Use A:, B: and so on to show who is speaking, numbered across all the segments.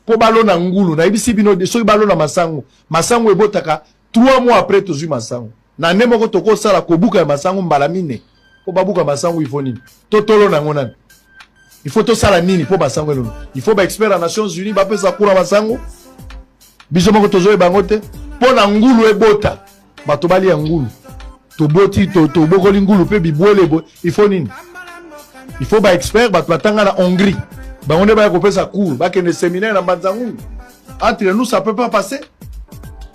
A: Po balona ngulu na ibisi bino de so balona masango. Masango ebotaka 3 mois après tozu masango. Na nemo ko toko sala kobuka masango mbalamine. Po babuka masango il faut nini. Totolo na ngona. Il faut to sala nini po masango elo. Il faut ba expert à Nations Unies ba pesa kura masango. Biso moko tozo ebangote. Po na ngulu ebota. Bato bali ya ngulu. To boti to bokoli ngulu pe bibwele il faut nini. Il faut ba expert bato batanga na Hongrie. Bah on est bien coupé sa cour, bah que le séminaire en Banzangou. Entre nous, ça peut pas passer.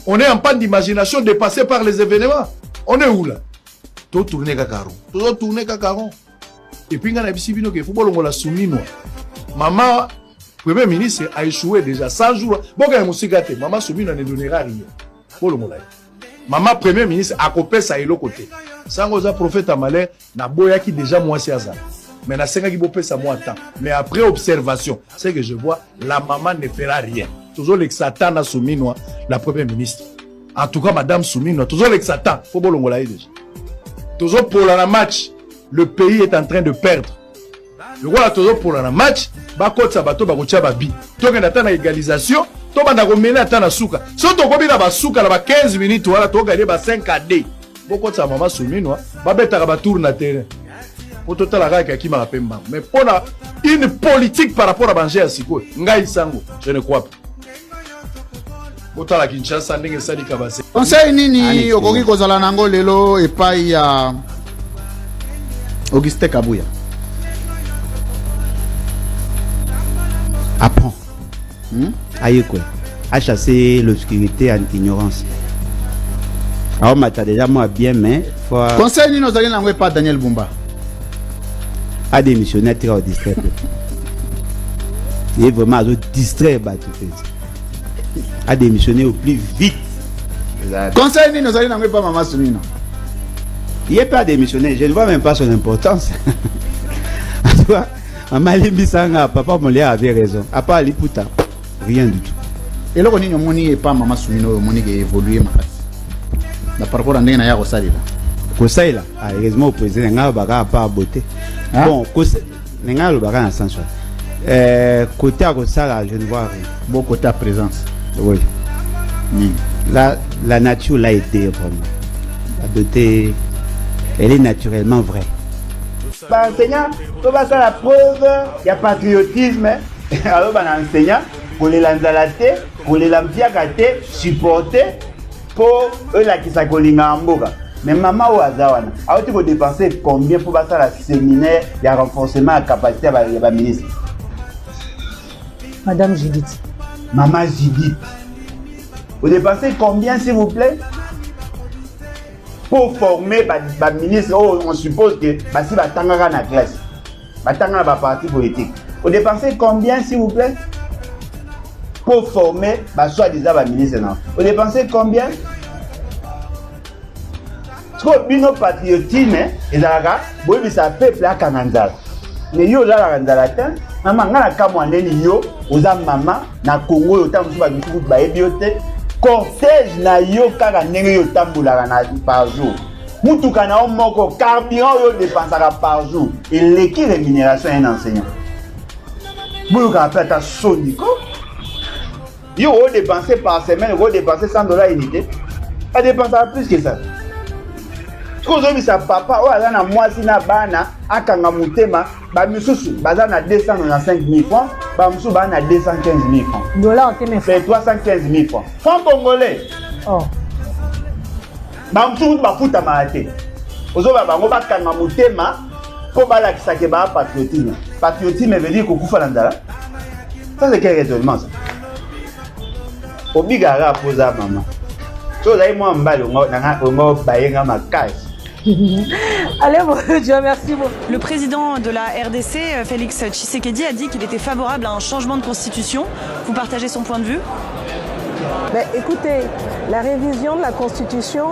A: On est en panne d'imagination dépassé par les événements. On est où là? Tout tourner Kakaro. Tout tourner Kakaro. Et puis, il y a des football, on l'a soumis. Maman, Premier ministre, a échoué déjà 100 jours. Bon, il y a un maman soumis, on ne donnera rien. Pour le moment. Maman, Premier ministre, a coupé ça et l'autre côté. Sans oser prophète à malheur, n'a boya qui déjà moins c'est ça. Mais na senga qui bopé ça moi temps. Mais après observation, c'est que je vois la maman ne fera rien. Toujours le Satan a soumis nous la première ministre. En tout cas madame soumis nous toujours le Satan. Faut bolongola déjà. Toujours pour la match, le pays est en train de perdre. Le voilà toujours pour la match, ba kotsa bato ba kocha babi. Donc on attend égalisation, to banda ko mena attend na suka. So to ko bina ba suka la ba 15 minutes wala to gagner ba 5 à 2. Boko sa maman soumis nous ba beta ba tour na terrain. Pour tout la raille qui m'a pemba. Mais pour une politique par rapport à Banger à Siko, Ngai Sango, je ne crois pas. Autant la Kinshasa, n'est-ce pas Kabase.
B: Conseil nini okoki kozala nango lelo epai ya Auguste Kabuya.
C: Apprends. Aïe quoi. À chasser l'obscurité en ignorance. Alors, m'as déjà moi bien, mais faut.
B: Conseil nini ozali nango epai Daniel Bumba.
C: À démissionner très au distrait. Il est vraiment à distraire à démissionner au plus vite.
B: Conseil ni nous allons pas maman Soumino.
C: Il n'est pas démissionné, je ne vois même pas son importance. En tout cas, maman Limbisanga, papa Molia avait raison. À part Liputa, rien du tout.
B: Et là on est moni pas maman Soumino, moni qui évolué ma. Par rapport à ndenge na ya Rosali là.
C: Kosai là, heureusement au président n'a pas beauté. Bon, n'a pas sens. Côté à Kosala, je ne vois rien.
B: Bon côté à présence.
C: Oui. La nature l'a aidé vraiment. La beauté, elle est naturellement vraie.
D: Enseignant, on va faire la preuve, il y a patriotisme. Alors, on enseignant, pour les lanzalate, pour les lampiakate, supporter pour eux là qui s'accolinent en boga. Mais maman ou Azawana, alors tu vas dépenser combien pour faire la séminaire, il y a renforcement de capacité à la ministre?
E: Madame Judith.
D: Maman Judith. Vous dépensez combien s'il vous plaît? Pour former le ministre, on suppose que si va tangara na classe, va tangara na parti politique. Vous dépensez combien s'il vous plaît? Pour former soi-disant le ministre. Vous dépensez combien? Bino patriotisme ezalaka boyebi sa peuple akanganzala mais yo la kanzala te mama ngana kamwa ndeni yo oza mama na Congo yo tamusu ba misuku ba ebiote cortège na yo kaka ndenge yo tambulaka na par jour mutuka na moko carburant yo dépensaka par jour et l'équipe rémunération un enseignant boyo ka peta soniko yo o dépenser par semaine o dépenser $100 unité pas dépenser plus que ça. Quand sa papa ou à na moi si na bana akanga mutema ba misusu baza na 295 000 francs ba musu ba na 215 000 francs
E: Dollar te me
D: fait 315 000 francs francs congolais.
E: Oh
D: Ba musu ba futa maate ozo ba bango ba kanga mutema ko ba la kisake ba patriotisme. Patriotisme veut dire kokufa na ndala. Ça c'est quel raisonnement ça? Obigara posa maman. So là moi mbalo ngo bayenga makasi.
E: Allez, bon Dieu, merci beaucoup.
F: Le président de la RDC, Félix Tshisekedi, a dit qu'il était favorable à un changement de constitution. Vous partagez son point de vue?
E: Mais écoutez, la révision de la Constitution,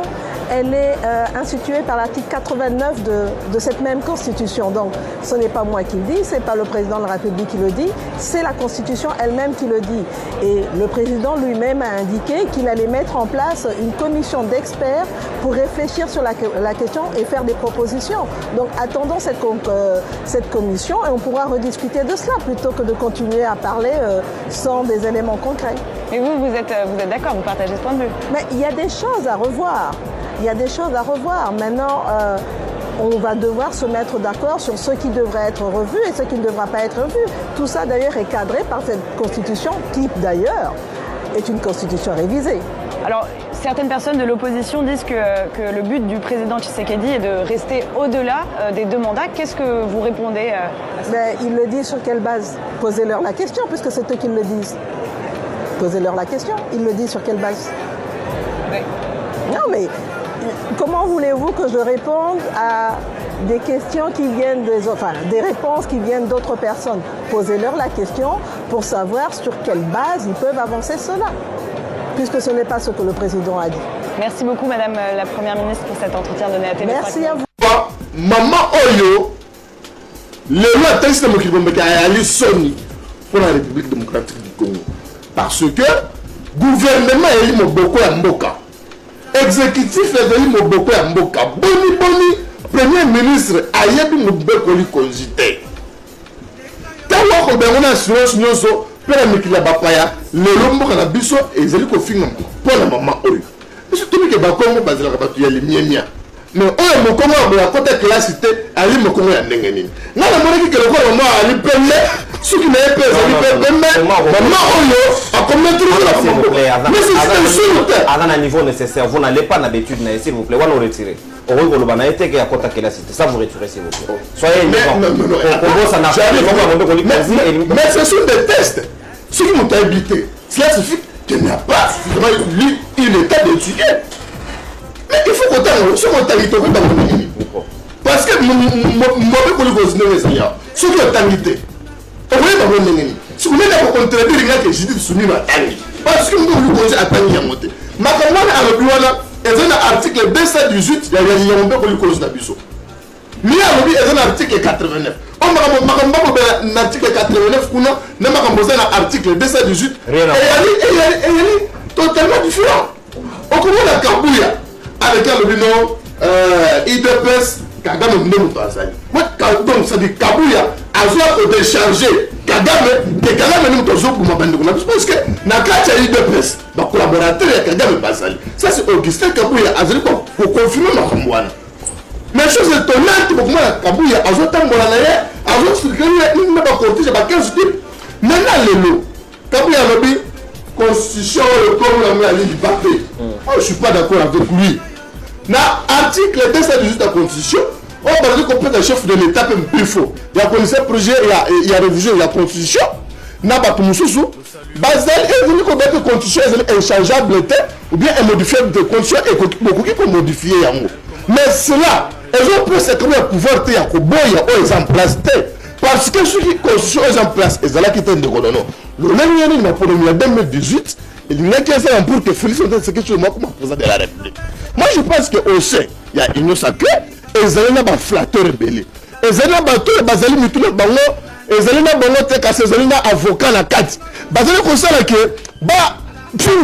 E: elle est instituée par l'article 89 de cette même Constitution. Donc, ce n'est pas moi qui le dis, ce n'est pas le président de la République qui le dit, c'est la Constitution elle-même qui le dit. Et le président lui-même a indiqué qu'il allait mettre en place une commission d'experts pour réfléchir sur la question et faire des propositions. Donc, attendons cette commission et on pourra rediscuter de cela plutôt que de continuer à parler sans des éléments concrets.
F: Mais vous êtes d'accord, vous partagez ce point de vue?
E: Mais il y a des choses à revoir. Il y a des choses à revoir. Maintenant, on va devoir se mettre d'accord sur ce qui devrait être revu et ce qui ne devra pas être revu. Tout ça, d'ailleurs, est cadré par cette constitution qui, d'ailleurs, est une constitution révisée.
F: Alors, certaines personnes de l'opposition disent que le but du président Tshisekedi est de rester au-delà des 2 mandats. Qu'est-ce que vous répondez à ça?
E: Mais ils le disent sur quelle base? Posez-leur la question, puisque c'est eux qui le disent. Posez-leur la question. Ils le disent sur quelle base?
F: Oui.
E: Non, mais comment voulez-vous que je réponde à des questions qui viennent des réponses qui viennent d'autres personnes? Posez-leur la question pour savoir sur quelle base ils peuvent avancer cela, puisque ce n'est pas ce que le président a dit.
F: Merci beaucoup, Madame la Première ministre, pour cet entretien donné à TV5.
E: Merci à vous.
A: Maman Oyo, le loi texte de Ali Sony pour la République démocratique du Congo. Parce que le gouvernement est beaucoup à Mboka. Exécutif est beaucoup à Mboka. Boni, Premier ministre, Ayebi Mboka li congité. Tawa ko ben on assurance nyoso, pela mikila bapaya, le lombo na biso ezeli ko finga pour la maman Oyo. Je te dis que Bakongo bazela ka batu ya limiemia. Mais oyo mokongo ya côté classité ali mokongo ya ndenge nini. Na na monaki que le ko maman ali pelle, ce qui n'est pas ali pelle, maman Oyo a combien de la
G: s'il vous plaît,
A: à
G: un niveau nécessaire, vous n'allez pas d'habitude, s'il vous plaît, on va nous retirer. On va nous retirer à côté de la cité. Ça vous retirez, s'il vous plaît. Soyez
A: mais ce sont des tests. Ce qui m'ont habité, cela suffit qu'il n'y a pas suffisamment une état d'étudier. Mais il faut qu'on t'aille sur mon territoire dans le pays. Parce que moi, je suis ce qui est habité. Si vous n'avez pas contredire, il y a que je dis soumis à Tani. Parce que nous avons à Tani à monter. Ma commande à l'Obiwana est un article 218, il y a un cause d'abus. Mais il y a un article 89. On m'a un article 89, on a composé un article 218. Et il y a totalement différent. On commence à Kabouya avec le bilan IDPS. Kagame n'est pas Tanzanie. Moi, donc ça dit Kabouya a besoin de décharger Kagame, que Kagame n'est pas pour ma bande. Parce que Nakacha IDPS, ma collaborateur Kagame Basali. Ça c'est Augustin Kabouya a besoin pour confirmer ma Kambouana. Mais chose étonnante pour moi, Kabouya a besoin de Tambouranaye, a besoin de structurer une même cortège à 15 types. Maintenant le lot, Kabouya a dit constitution le comme la ligne du papier. Je ne suis pas d'accord avec lui. Dans l'article 218 de la Constitution, on parle qu'on peut être chef de l'État même plus faux. Il y a un projet, il y a révision de la Constitution. N'a pas tout Moussou. Basel est venu qu'on mette la Constitution échangeable ou bien elle modifie de Constitution et beaucoup qui peut modifier. Mais cela, elles ont pris ce pouvoir de Yakoboya aux en place. Parce que ceux qui Constitution est en place, ils ont quitté de Godono. Le même année, il m'a pour 2018. Il n'y a qu'un seul pour que Félix Antoine Tshisekedi soit comme président de la République. Moi, je pense qu'au sein, il y a une sacrée, et ils ont un flatteur rebelle. Ils ont un bateau, ils ont un bateau, ils ont un bateau, ils ont un avocat à la carte. Ils ont un conseil que,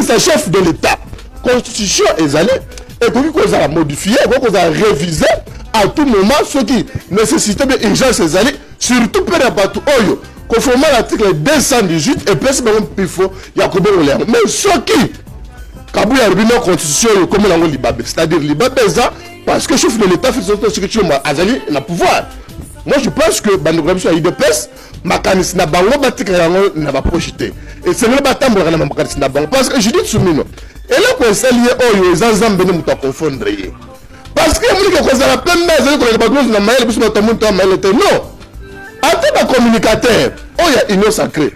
A: c'est chef de l'État. Constitution est allée, et qu'on a modifié, qu'on a révisé à tout moment, ce qui nécessitait d'urgence est allé, surtout pour les bateaux. Conformément à l'article 218 et plus même plus faux, il y a combien de mais ce qui Kabouya a une constitution comme la Libabé, c'est-à-dire Libabé parce que le chef de l'État fait ce que tu as Azali n'a pouvoir. Moi je pense que Bandogramso a eu de peste, Makanis n'a pas n'a pas projeté. Et c'est le bâtiment pour la Makanis n'a pas parce que je dis Soumino. Et là qu'on s'est lié aux Zanzam Benem à confondre. Parce que nous qui causons la pleine maison que les bagnoles n'a pas eu plus de temps non. En tant que communicateur, il y a une sacrée.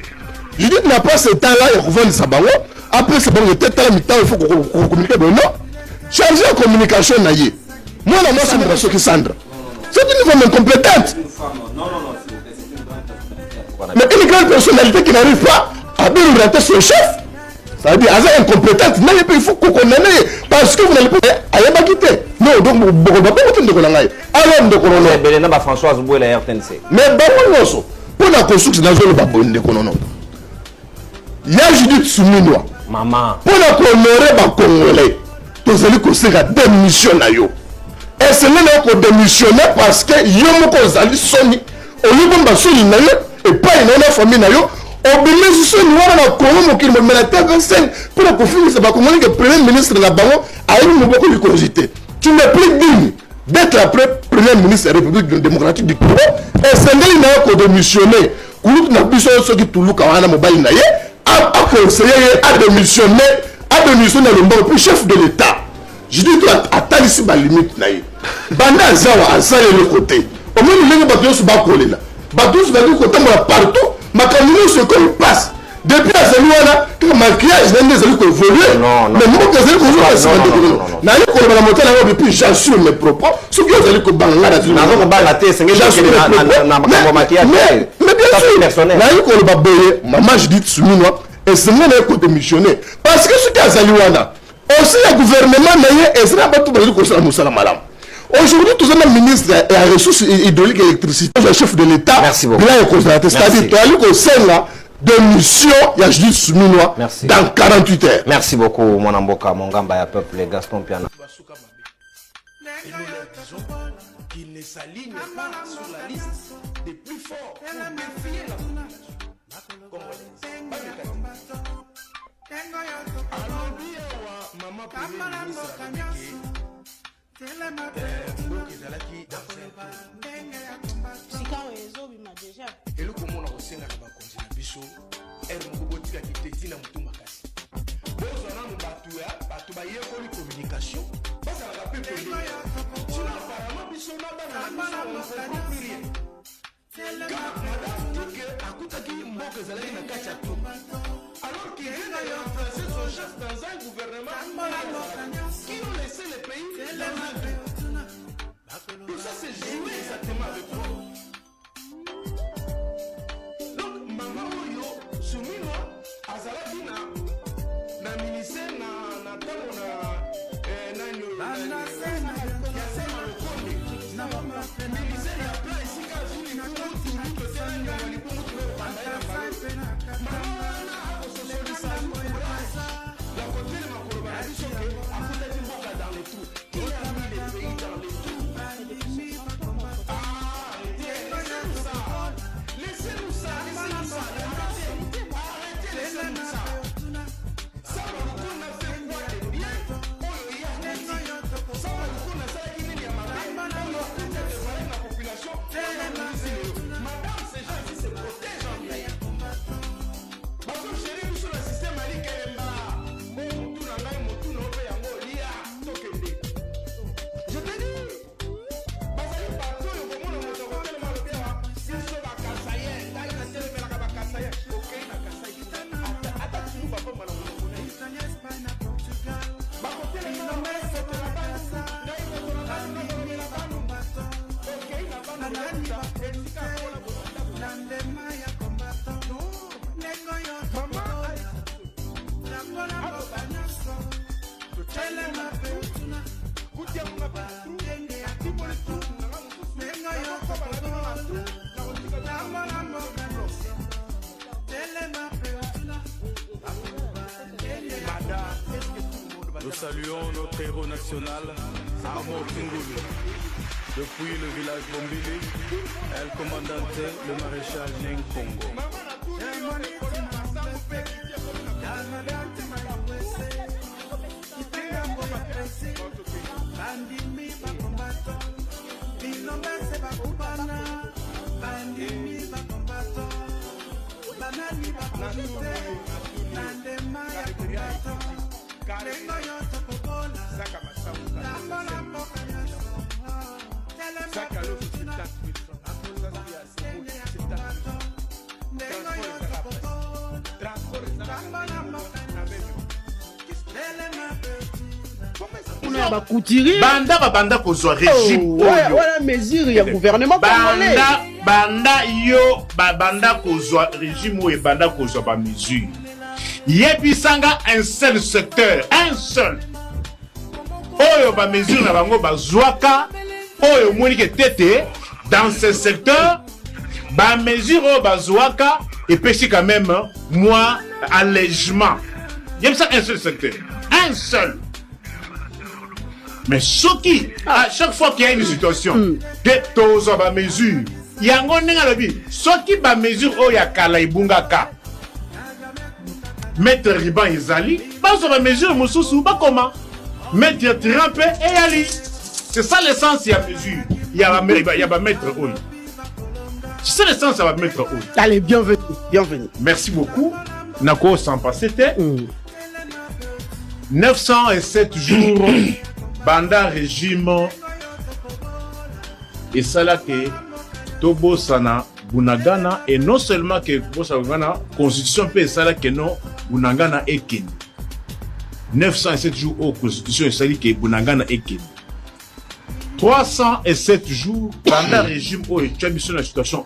A: Je dis que n'a pas ce temps-là, il faut vendre sa banque. Après, c'est bon, il y a peut-être un temps, il faut qu'on communique. Non, changer la communication. Moi, moi, c'est une relation qui Sandra. C'est une femme incompétente. Mais une grande personnalité qui n'arrive pas à bien orienter son chef, ça veut dire qu'elle est incompétente. Mais il faut qu'on connaisse parce que vous n'allez pas quitter.
H: Non, donc beaucoup de gens alors de colonel.
G: Belena ba Françoise Boué la RTNC.
H: Mais bon non pour la construction dans zone ba bonne de colonel. Ya Judith Souminoa.
G: Maman.
H: Pour la honorer ba congolais. Tous allez ko sera démission na yo. Et c'est là qu'on démissionner parce que yo moko zali soni. Au lieu de soni na yo et pas une famille na yo. Obimesi soni wana na Congo mokili mais la TV5 pour la confiance ba congolais que premier ministre la bango a eu beaucoup de curiosité. Tu n'es plus digne d'être après premier ministre de la République démocratique du Congo et c'est là qu'il a démissionné. Koulouk n'a plus ceux qui toulouk à mobile naïe a conseillé à démissionner le bon pour chef de l'État. Je dis que à ici ma limite naïe. Banda zawa à ça et le côté. Au moins nous les bateaux se battent là. Bateaux se battent côté partout. Ma camion ce qu'on passe. Depuis la Zélouana, le maquillage n'est pas évolué. Mais moi, je suis depuis j'assure mes propos. Ce que vous allez que Bangla, mais bien sûr, maman, je dis Souminoa, et c'est moi qui ai démissionné. Parce que ce qu'il y a Zélouana, aussi le gouvernement n'a et c'est pas tout le monde. Aujourd'hui, tout le ministre et la ressource hydraulique et électricité, le chef de l'État, c'est-à-dire que de mission, il y a juste Souminoa dans 48 heures.
G: Merci beaucoup, mon amboka, mon gamba, ya peuple, Gaston Piana.
A: Et nous leur disons qu'ils ne s'alignent pas sur la liste des plus forts pour défier la population congolaise. Alors, maman premier ministre et le comment on a na bakonzi na biso er mokobotika kiteti na mutu makasi bozana no batu ba yekoli communication basa la pepe sur apparemment biso na bana na biso on comprend plus rien car madame dit que akutaki mboka ezalaki na kati ya tout alors qu'il vient de remplacer son chef dans un gouvernement qui ont laissé le pays dans la vie. Tout ça c'est joué exactement avec toi. Donc maman oyo Souminoa azalaki na ministère na tango na ministère ya plan esika azuli kutu totela nyama lipungu tulopanda ya mbalo maman wana akososolisa ya kotele makolo bana biso ke akutaki mboka dans les trous il a mis les pays dans les trous. Laissez-nous ça. Arrêtez, laissez-nous ça. Ça va qu'on a fait quoi de bien. Ça va qu'on a fait qui n'est pas mal. On a tout dévoilé la population. Madame, ces gens ici se protègent en bien. Parce que chérie, nous sur le système a dit qu'elle est là. Bon, tout n'a pas eu mon tout n'a pas eu un mot. Lia, tokende. Je te dis.
I: Nous saluons notre héros national, Armand Kingoulou. Depuis le village Bombili, El Commandante, le maréchal Neng Congo.
J: banda kozwa régime
K: voilà mesure ya gouvernement congolais
J: banda kozwa régime oyo banda kozwa ba mesure yebisanga un seul secteur un seul oyo ba mesure na bango bazwaka oyo moni ke tete dans ce secteur ba mesure oyo bazwaka et puis quand même moi allègement. Il y a ça un seul secteur, un seul. Mais ce qui à chaque fois qu'il y a une situation que tous ba mesure il y a un ce qui ba mesure oyo ya kala ibungaka mettre riban ezali bazo ba mesure mususu ba comment mettre Trump et Ali. C'est ça l'essence, il y a mesure. Il y a mettre oil. C'est ça l'essence, ça va mettre oil.
K: Allez, bienvenue, bienvenue.
J: Merci beaucoup. Nako sans passer, c'était 907 jours, banda régime et ça là que Tobo Sana Bunagana et non seulement que Tobo Sana constitution peut ça là que non Bunagana Eken. 907 jours aux constitution et ça dit que Bunagana Eken. 307 jours pendant le régime où tu as mis sur la situation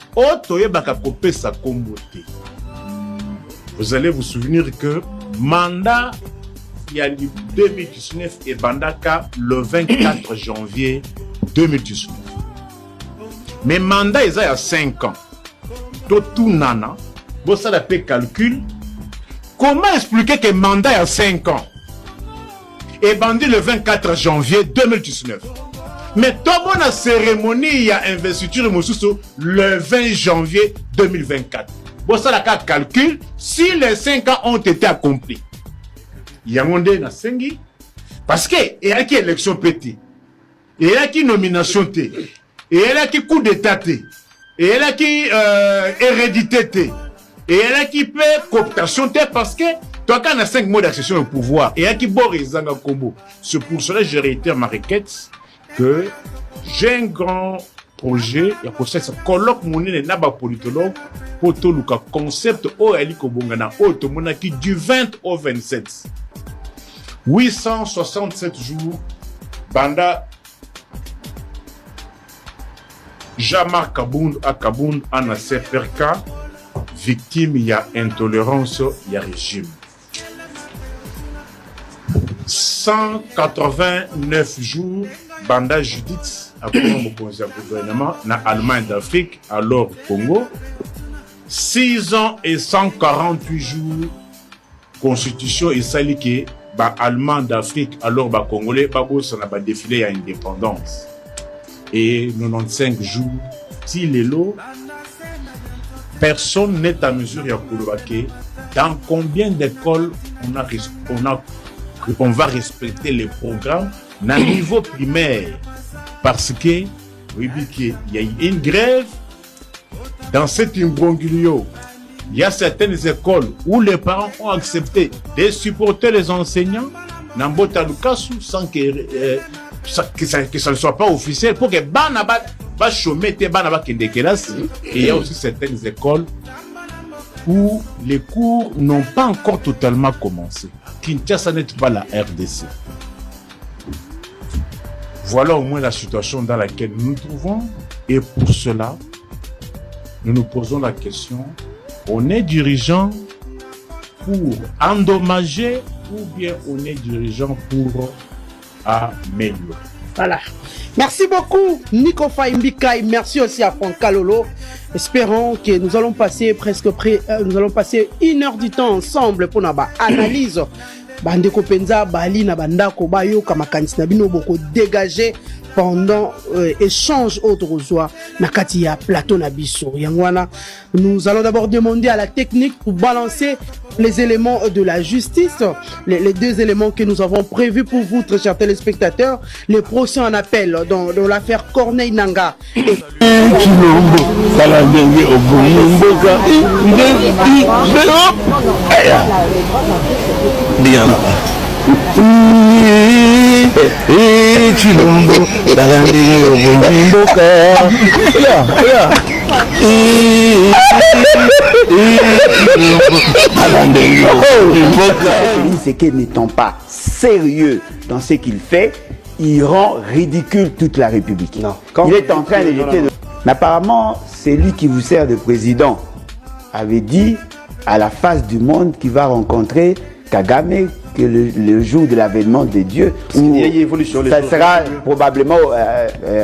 J: vous allez vous souvenir que mandat il y a 2019 et Bandaka le 24 janvier 2019 mais mandat il y a 5 ans tout nana bon ça l'appelle calcul comment expliquer que mandat il y a 5 ans et bandit le 24 janvier 2019 mais tout la cérémonie il y a investiture le 20 janvier 2024. Bon ça la carte calcul si les 5 ans ont été accomplis. Il y a un na sengi parce que il y a qui élection pété. Il y a qui nomination té. Et il y a qui coup d'état té. Et il y a qui hérédité té. Et il y a qui peut cooptation té parce que toi quand on a 5 mois d'accession au pouvoir et il y a qui borizanga combo. C'est pour cela que je réitère ma requête que j'ai un grand projet, il y a procès colloque monnaie na ba politologue pour tout le concept o ali ko bongana o to monaki du 20 au 27 867 jours banda Jean-Marc Kabound à Kabound en a CFRK victime il y a intolérance il y a régime 189 jours Banda Judith après mon gouvernement na Allemagne d'Afrique alors Congo 6 ans et 148 jours constitution et salike ba Allemand d'Afrique alors ba Congolais ba bossa na ba défilé à indépendance et 95 jours si lelo personne n'est à mesure ya kolobake dans combien d'écoles on va respecter les programmes à niveau primaire parce que oui, il y a une grève dans cet imbroglio. Il y a certaines écoles où les parents ont accepté de supporter les enseignants sans que ça ne soit pas officiel pour que Banaba va chômer Banaba kende kelas. Et il y a aussi certaines écoles où les cours n'ont pas encore totalement commencé. Kinshasa n'est pas la RDC. Voilà au moins la situation dans laquelle nous nous trouvons. Et pour cela, nous nous posons la question, on est dirigeant pour endommager ou bien on est dirigeant pour améliorer?
K: Voilà. Merci beaucoup, Nico Faimbikai. Merci aussi à Franck Kalolo. Espérons que nous allons passer nous allons passer 1 heure du temps ensemble pour notre analyse. Bandeko penza bali na bandako bayo kama kanisi na bino boko dégager pendant échange autre joie na kati ya plateau na biso yangwana. Nous allons d'abord demander à la technique pour balancer les éléments de la justice, les 2 éléments que nous avons prévus pour vous, très chers téléspectateurs. Les procès en appel dans l'affaire Corneille Nangaa.
D: C'est que n'étant pas sérieux dans ce qu'il fait, il rend ridicule toute la République. Non. Il est en train de jeter. Mais apparemment, c'est lui qui vous sert de président avait dit à la face du monde qu'il va rencontrer Kagame,
C: que le jour de l'avènement de Dieu,
L: il y a une évolution,
C: ça sera probablement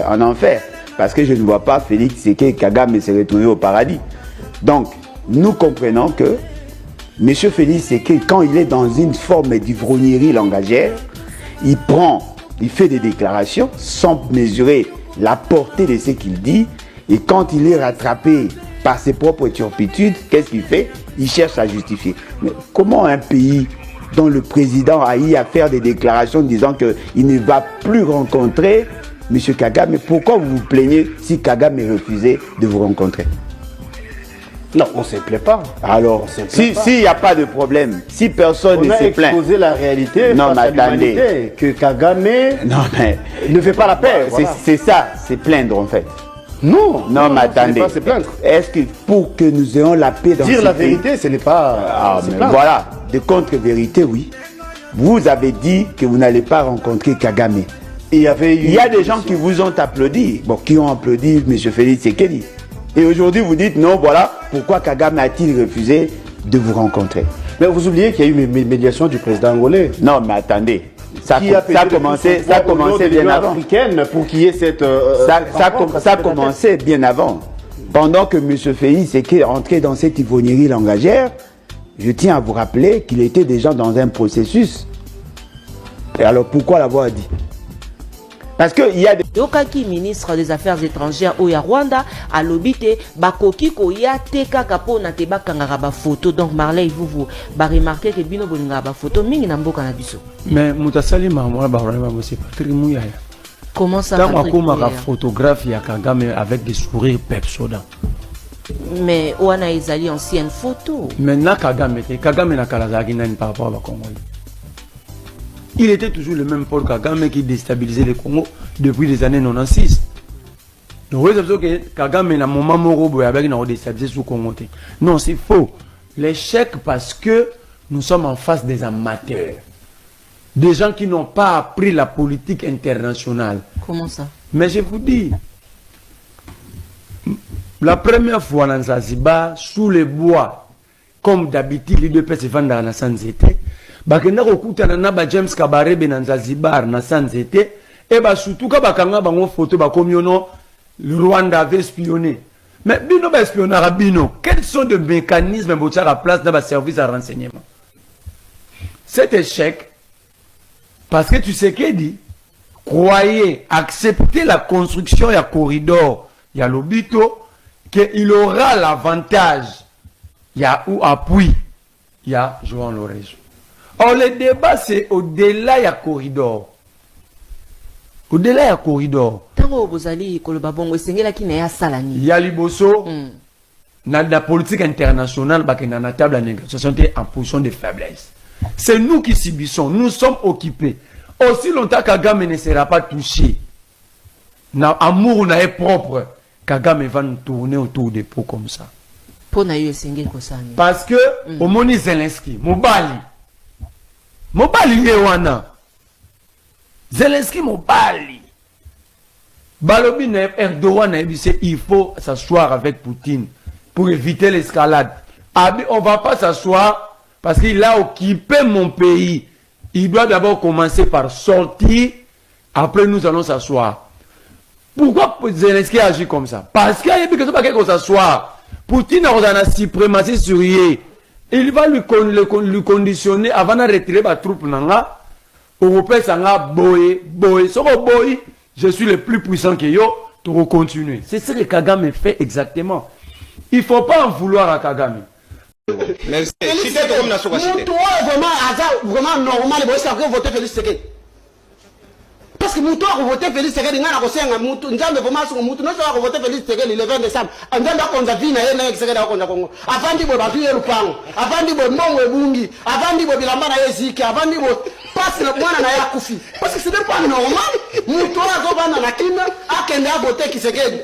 C: en enfer. Parce que je ne vois pas Félix Tshisekedi Kagame se retrouver au paradis. Donc, nous comprenons que M. Félix Tshisekedi, quand il est dans une forme d'ivrognerie langagière, il fait des déclarations sans mesurer la portée de ce qu'il dit. Et quand il est rattrapé par ses propres turpitudes, qu'est-ce qu'il fait? Il cherche à justifier. Mais comment un pays dont le président a eu à faire des déclarations disant qu'il ne va plus rencontrer M. Kagame, pourquoi vous vous plaignez si Kagame refusait de vous rencontrer?
L: Non, on ne se plaît pas.
C: Alors, s'il n'y a pas de problème, si personne ne se plaint...
L: On a exposé la réalité
C: non,
L: face à l'humanité, que Kagame ne fait pas la paix.
C: Voilà. C'est ça, c'est plaindre en fait.
L: Non,
C: mais attendez. Est-ce que pour que nous ayons la paix dans
L: dire la vérité, ce n'est pas...
C: voilà, de contre-vérité, oui. Vous avez dit que vous n'allez pas rencontrer Kagame. Il y a des gens qui vous ont applaudi, qui ont applaudi M. Félix Tshisekedi. Et aujourd'hui, vous dites non, voilà, pourquoi Kagame a-t-il refusé de vous rencontrer?
L: Mais vous oubliez qu'il y a eu une médiation du président angolais.
C: Non, mais attendez. Ça a commencé bien avant.
L: Pour qu'il y ait cette...
C: ça a commencé bien avant. Pendant que M. Félix est entré dans cette ivrognerie langagère, je tiens à vous rappeler qu'il était déjà dans un processus. Et alors pourquoi l'avoir dit? Parce qu'il y a des...
M: Yokaki, ministre des Affaires étrangères au Rwanda, à l'obité, Bakoki Koya, Teka Kapo, Nateba Kangaraba photo. Donc, Marley, vous remarquez que Bino Bolingaba photo, Mingi Nambo Kanabiso.
N: Mais Moutasali Mamoua Barama, c'est Patrick Mouyaya.
M: Comment ça?
N: Quand on a un photographe, il y a Kagame avec des sourires pepsoda.
M: Mais Oana Ezali, ancienne photo.
N: Maintenant, Kagame n'a Kalazagi par rapport à Congo. Il était toujours le même Paul Kagame qui déstabilisait le Congo depuis les années 96. Donc, vous savez que Kagame n'a moment morobo avec n'a déstabilisé le Congo. Non, c'est faux. L'échec parce que nous sommes en face des amateurs. Des gens qui n'ont pas appris la politique internationale.
M: Comment ça?
N: Mais je vous dis, la première fois dans Zanzibar, sous les bois, comme d'habitude, les deux personnes se vendent dans la Sanzete. Bakenda kokutana na ba James Kabarebe na Zanzibar na Sanzete et surtout ka bakanga bango photo bakomiono le Rwanda avait espionné. Mais bino ba espionnera bino. Quels sont les mécanismes pour faire la place dans le service de renseignement? Cet échec parce que tu sais qu'est dit croyez accepter la construction et un corridor, il y a l'obito qu'il aura l'avantage, il y a ou appui, il y a Joan Lorenzo. Or, le débat, c'est au-delà du corridor. Au-delà du corridor. Il y a Liboso, dans la politique internationale, dans la table de négociation, en position de faiblesse. C'est nous qui subissons, nous sommes occupés. Aussi longtemps Kagame ne sera pas touché, l'amour n'est propre, Kagame va nous tourner autour des pots comme ça. Parce que, au Moni Zelensky, Mobali Yewana. Zelensky Mobali. Balobi Erdogan a dit il faut s'asseoir avec Poutine pour éviter l'escalade. On ne va pas s'asseoir parce qu'il a occupé mon pays. Il doit d'abord commencer par sortir. Après nous allons s'asseoir. Pourquoi Zelensky agit comme ça? Parce qu'il y a quelque chose qu'on s'asseoir. Poutine a une suprématie sur lui. Il va lui conditionner avant de retirer ma troupe nanga. Européen sanga boy. Je suis le plus puissant que yo. Pour continuer. C'est ce que Kagame fait exactement. Il ne faut pas en vouloir à Kagame.
G: Merci.
K: Vraiment normal. Voter Félix Tshisekedi. Parce que Moutou a voté Félix Tshisekedi, il a voté Moutou, il a voté Félix Tshisekedi le 20 décembre. On a vu avant de batuer le pan, avant de mongo bungi, avant de bilamba na yeziki, avant de passer le mois na yakufi. Parce que ce n'est pas normal. Moutou a voté na kina, a kende a voté Tshisekedi.